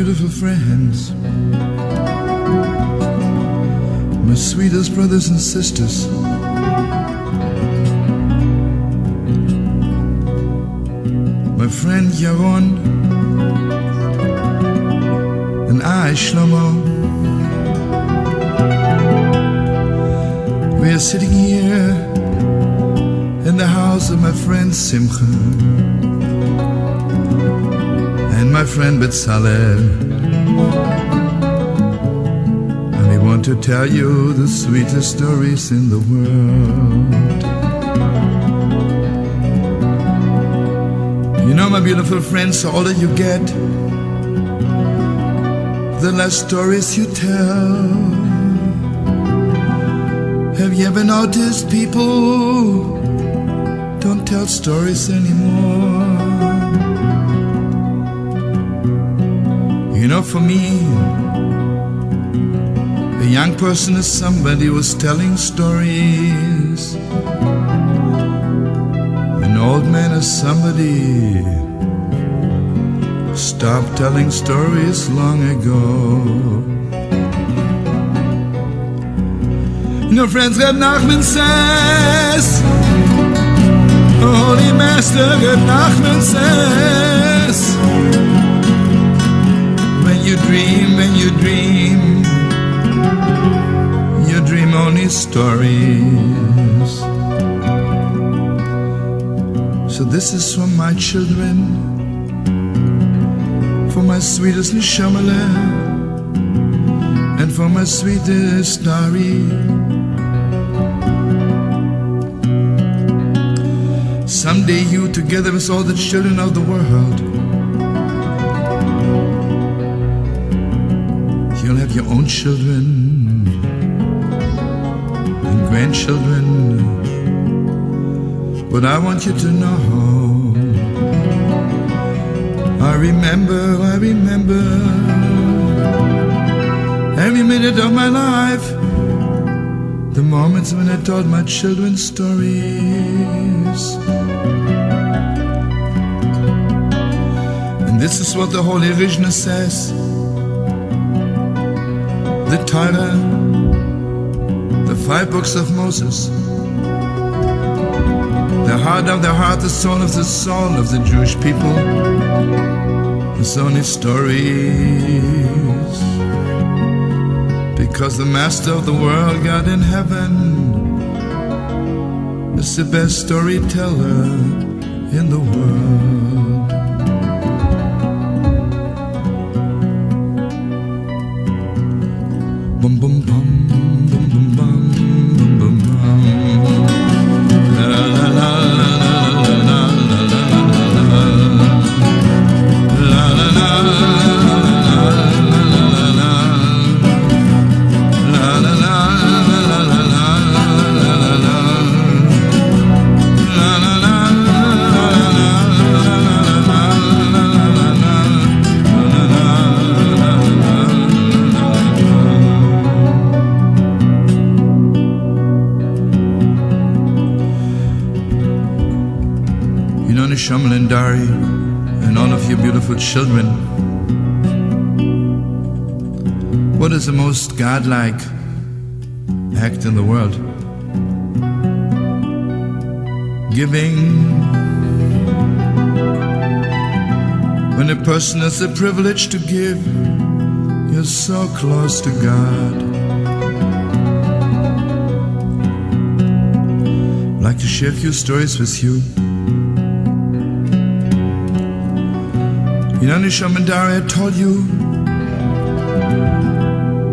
beautiful friends, my sweetest brothers and sisters, my friend Yaron, and I, Shlomo, we are sitting here in the house of my friend Simcha and my friend Betzalel, and we want to tell you the sweetest stories in the world. You know, my beautiful friends, the older you get, the less stories you tell. Have you ever noticed people don't tell stories anymore? You know, for me, a young person is somebody who's telling stories. An old man is somebody who stopped telling stories long ago. You know, friends, Reb Nachman says, Holy Master Reb Nachman says, when you dream only stories. So this is for my children, for my sweetest Neshama, and for my sweetest Dari. Someday you, together with all the children of the world, you'll have your own children and grandchildren. But I want you to know, I remember every minute of my life, the moments when I told my children stories. And this is what the Holy Rishna says. The Torah, the 5 books of Moses, the heart of the heart, the soul of the Jewish people, it's only stories. Because the Master of the world, God in heaven, is the best storyteller in the world. Bum bum bum bum bum bum bum bum bum. La la la la la la la la la la Shomel and Dari, and all of you beautiful children, what is the most godlike act in the world? Giving. When a person has the privilege to give, you're so close to God. I'd like to share a few stories with you. You know, Nishamandari, I told you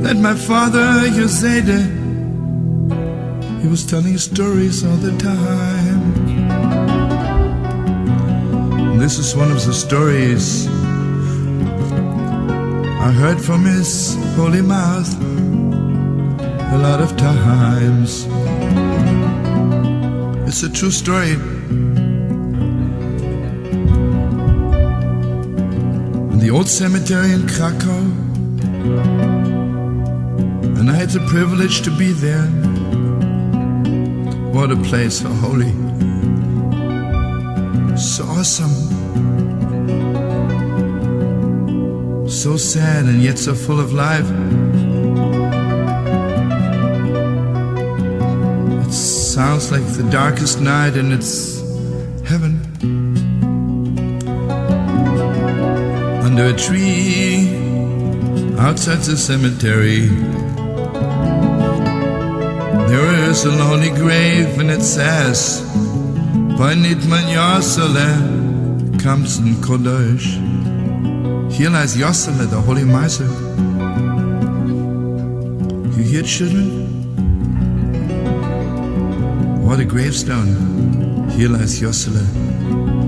that my father, Yossele, he was telling stories all the time. And this is one of the stories I heard from his holy mouth a lot of times. It's a true story. The old cemetery in Krakow, and I had the privilege to be there. What a place, so holy, so awesome, so sad and yet so full of life. It sounds like the darkest night and it's heaven. Under a tree outside the cemetery, there is a lonely grave and it says, Panit man Yossele, Kamsen Kodosh. Here lies Yossele, the holy miser. You hear, children? What a gravestone. Here lies Yossele,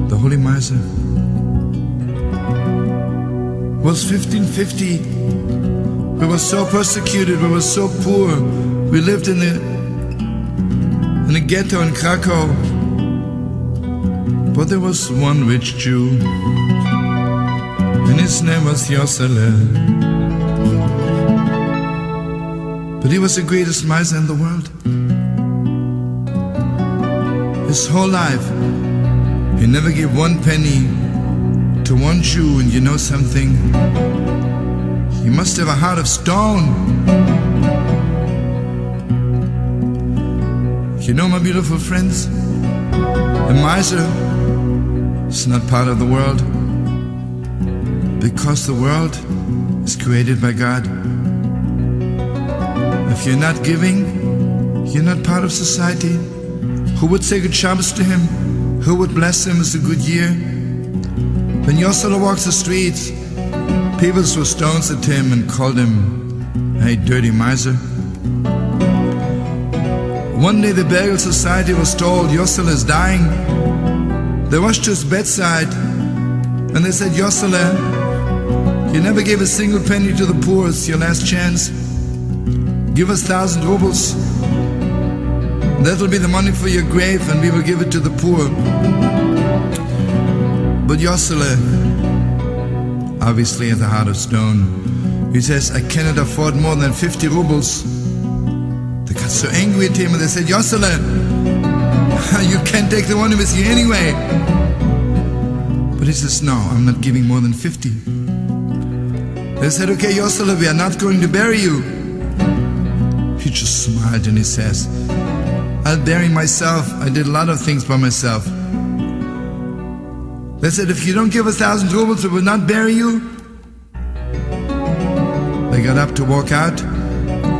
the holy miser. It was 1550. We were so persecuted, we were so poor. We lived in a ghetto in Krakow. But there was one rich Jew, and his name was Yossele. But he was the greatest miser in the world. His whole life, he never gave one penny to one Jew. And you know something? He must have a heart of stone. You know, my beautiful friends, a miser is not part of the world, because the world is created by God. If you're not giving, you're not part of society. Who would say good Shabbos to him? Who would bless him as a good year? When Yossele walks the streets, people threw stones at him and called him, "Hey, dirty miser." One day the burial society was told Yossele is dying. They rushed to his bedside and they said, "Yossele, you never gave a single penny to the poor. It's your last chance. Give us 1,000 rubles. That'll be the money for your grave and we will give it to the poor." But Yossele obviously has a heart of stone. He says, "I cannot afford more than 50 rubles. They got so angry at him and they said, "Yossele, you can't take the money with you anyway." But he says, "No, I'm not giving more than 50. They said, "Okay, Yossele, we are not going to bury you." He just smiled and he says, "I'll bury myself. I did a lot of things by myself." They said, "If you don't give us 1,000 rubles, we will not bury you." They got up to walk out.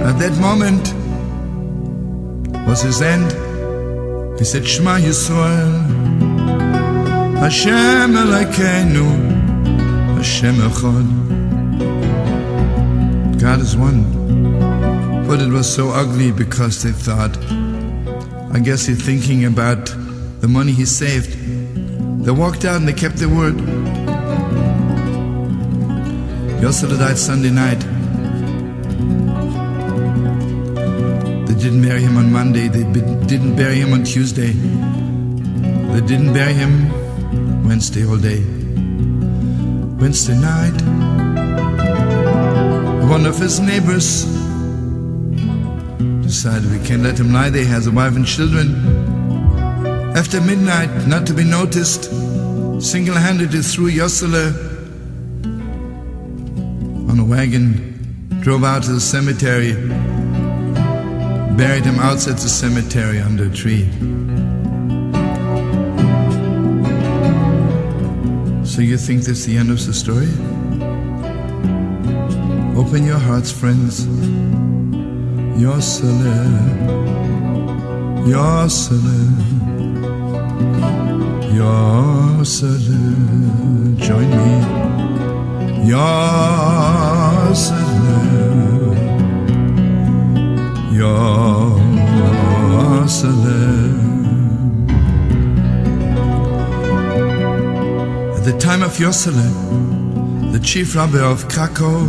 At that moment was his end. He said, "Shema Yisrael, Hashem Elokeinu, Hashem Echad." God is one. But it was so ugly because they thought, I guess he's thinking about the money he saved. They walked out and they kept their word. Yossele died Sunday night. They didn't bury him on Monday. They didn't bury him on Tuesday. They didn't bury him Wednesday all day. Wednesday night, one of his neighbors decided we can't let him lie there. He has a wife and children. After midnight, not to be noticed, single-handedly threw Yossele on a wagon, drove out to the cemetery, buried him outside the cemetery under a tree. So you think that's the end of the story? Open your hearts, friends. Yossele, Yossele, Yossele, join me. Yossele, Yossele. At the time of Yossele, the chief rabbi of Krakow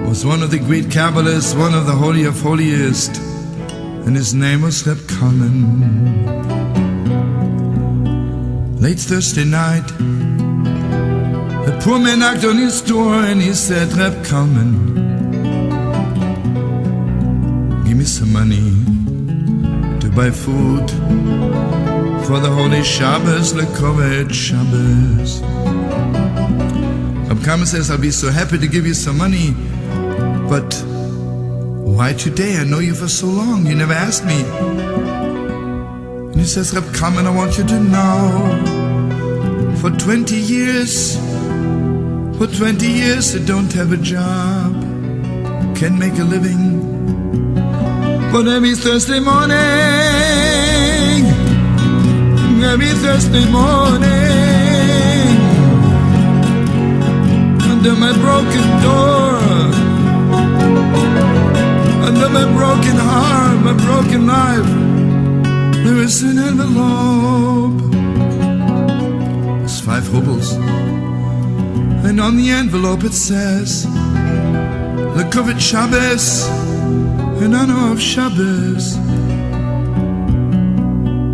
was one of the great Kabbalists, one of the holy of holiest, and his name was Reb Kalman. Late Thursday night, a poor man knocked on his door and he said, "Reb Kalman, give me some money to buy food for the holy Shabbos, Lekovet Shabbos." Reb Kama says, I'll be so happy to give you some money, but why today? I know you for so long. You never asked me. And he says, Reb Kama, I want you to know, for 20 years I don't have a job, can't make a living. But every Thursday morning, under my broken door, under my broken heart, my broken life, there is an envelope. It's 5 rubles. And on the envelope it says, Lekovat Shabbos, in honor of Shabbos,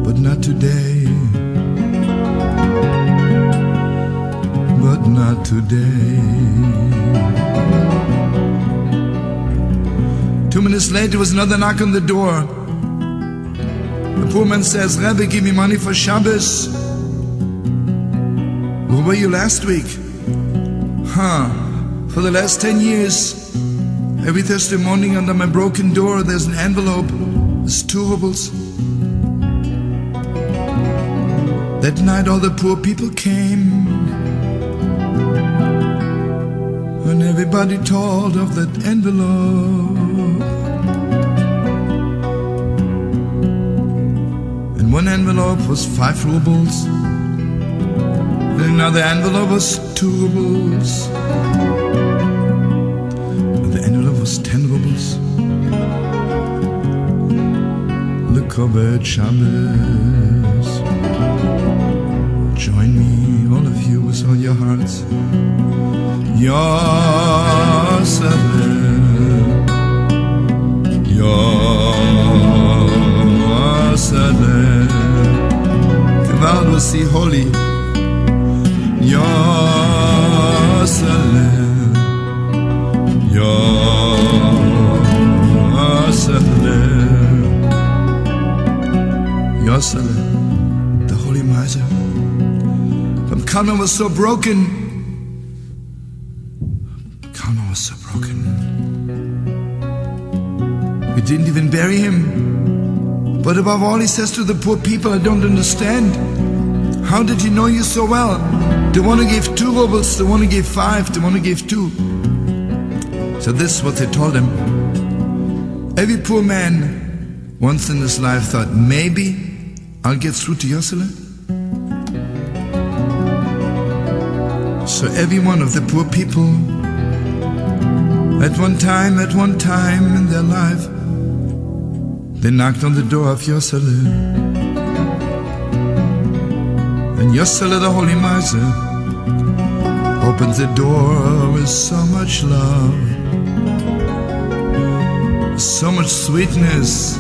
but not today, but not today. 2 minutes later there was another knock on the door. The poor man says, Rebbe, give me money for Shabbos. Where were you last week? For the last 10 years, every Thursday morning under my broken door there's an envelope. There's 2 rubles. That night all the poor people came, and everybody told of that envelope. And one envelope was 5 rubles, and another envelope was 2 rubles. And the envelope was 10 rubles. Lekovat Shabbos. Join me, all of you, with all your hearts. Yossele, Yossele, Kval see holy. Yossele, Yossele, Yossele, the holy miser. Kalman was so broken. Kalman was so broken. We didn't even bury him. But above all, he says to the poor people, I don't understand. How did he know you so well? They want to give 2 rubles, they want to give 5, they want to give 2. So this is what they told him. Every poor man once in his life thought, maybe I'll get through to Yossele. So every one of the poor people, at one time in their life, they knocked on the door of Yossele. And Yossele, the holy miser, opened the door with so much love, so much sweetness.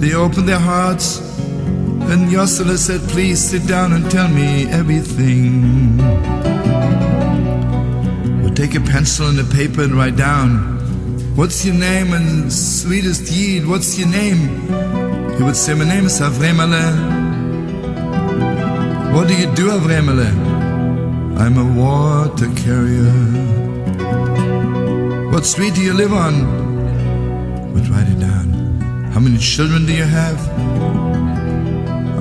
They opened their hearts, and Yossele said, please sit down and tell me everything. Or take a pencil and a paper and write down, what's your name and sweetest Yid, what's your name? He would say, my name is Avremele. What do you do, Avremele? I'm a water carrier. What street do you live on? But write it down. How many children do you have?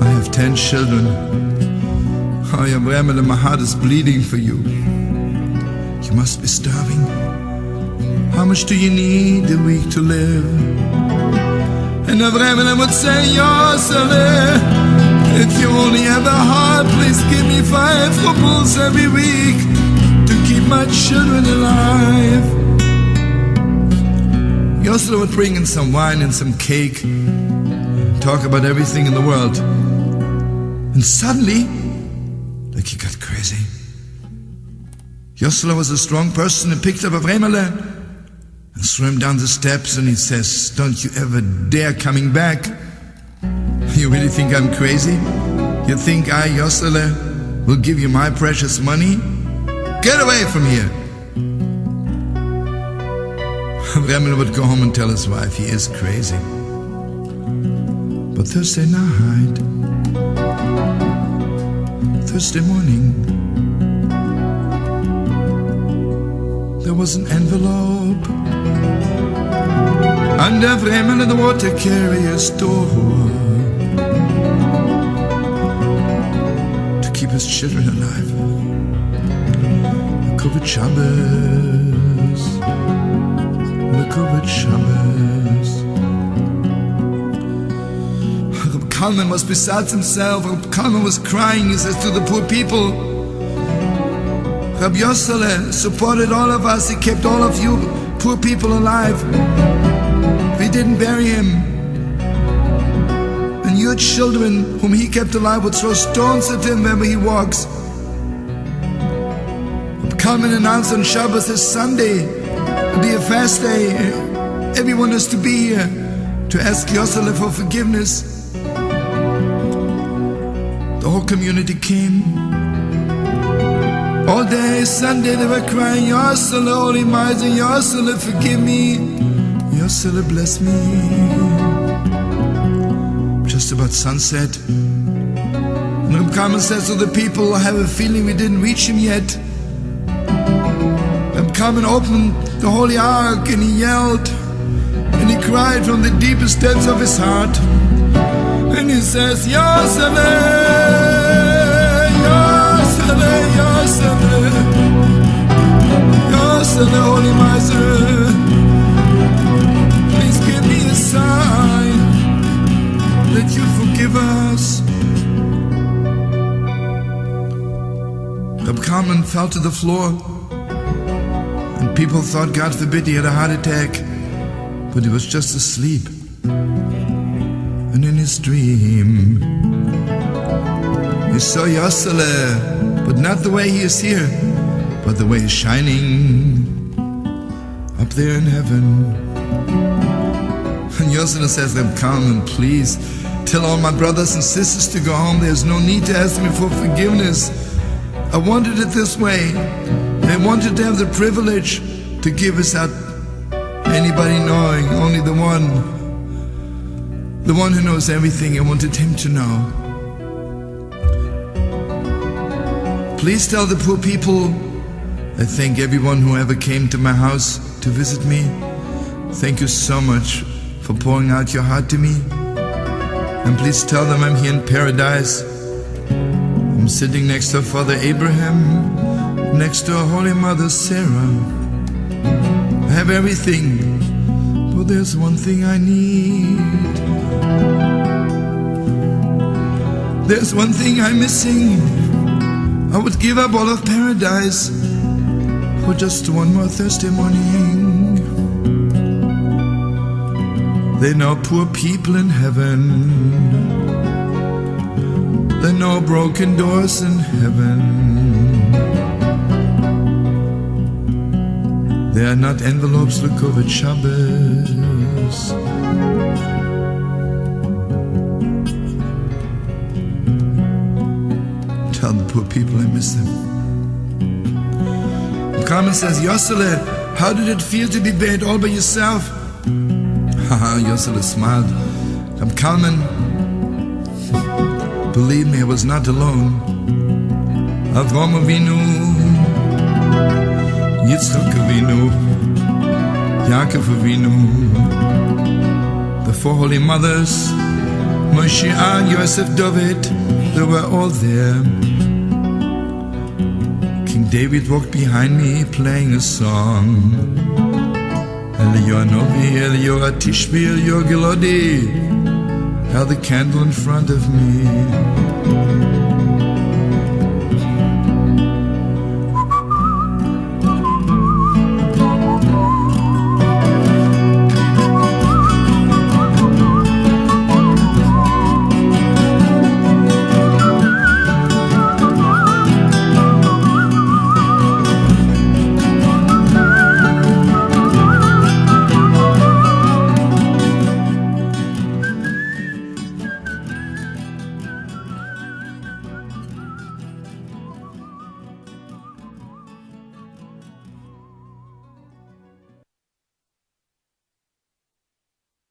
I have 10 children. Oh, Avremele, my heart is bleeding for you. You must be starving. How much do you need a week to live? And Avremele would say, Yossele, if you only have a heart, please give me 5 rubles every week to keep my children alive. Yossele would bring in some wine and some cake, talk about everything in the world. And suddenly, like he got crazy. Yossele was a strong person and picked up Avremele and threw him down the steps, and he says, don't you ever dare coming back. You really think I'm crazy? You think I, Yossele, will give you my precious money? Get away from here. Avremele would go home and tell his wife he is crazy. But Thursday night, Thursday morning, there was an envelope under frame of the water carrier's door to keep his children alive. Lekovat Shabbos, Lekovat Shabbos. Reb Kalman was beside himself. Reb Kalman was crying. He says to the poor people, Reb Yossele supported all of us. He kept all of you poor people alive. We didn't bury him. And your children, whom he kept alive, would throw stones at him wherever he walks. Reb Kalman announced on Shabbos, this Sunday, will be a fast day. Everyone is to be here to ask Yossele for forgiveness. The whole community came. All day Sunday they were crying, Yossele, Holy Miser, Yossele, forgive me. Yossele, bless me. Just about sunset, and Reb Kalman says to the people, I have a feeling we didn't reach him yet. Reb Kalman opened the Holy Ark and he yelled and he cried from the deepest depths of his heart. And he says, Yossele, Yossele, Yossele, Yossele, Holy Miser, please give me a sign that you forgive us. Reb Kalman fell to the floor, and people thought, God forbid, he had a heart attack, but he was just asleep. And in his dream, he saw Yossele, but not the way he is here, but the way he's shining up there in heaven. And Yossele says, Reb Kalman, please tell all my brothers and sisters to go home. There's no need to ask me for forgiveness. I wanted it this way. I wanted to have the privilege to give without anybody knowing, only the one who knows everything. I wanted him to know. Please tell the poor people I thank everyone who ever came to my house to visit me. Thank you so much for pouring out your heart to me. And please tell them I'm here in paradise. I'm sitting next to Father Abraham, next to our Holy Mother Sarah. I have everything, but there's one thing I need. There's one thing I'm missing. I would give up all of paradise for just one more Thursday morning. There are no poor people in heaven. There are no broken doors in heaven. There are not envelopes Lekovat Shabbos. Tell the poor people I miss them. Carmen says, Yossele, how did it feel to be buried all by yourself? Haha, Yossele smiled. Reb Kalman, believe me, I was not alone. Avram Avinu, Yitzchak Avinu, Yaakov Avinu, the four holy mothers, Moshe, Yosef, David, they were all there. King David walked behind me playing a song. Eliyahu Novi, Eliyahu Tishbi, Eliyahu Gelodi held the candle in front of me.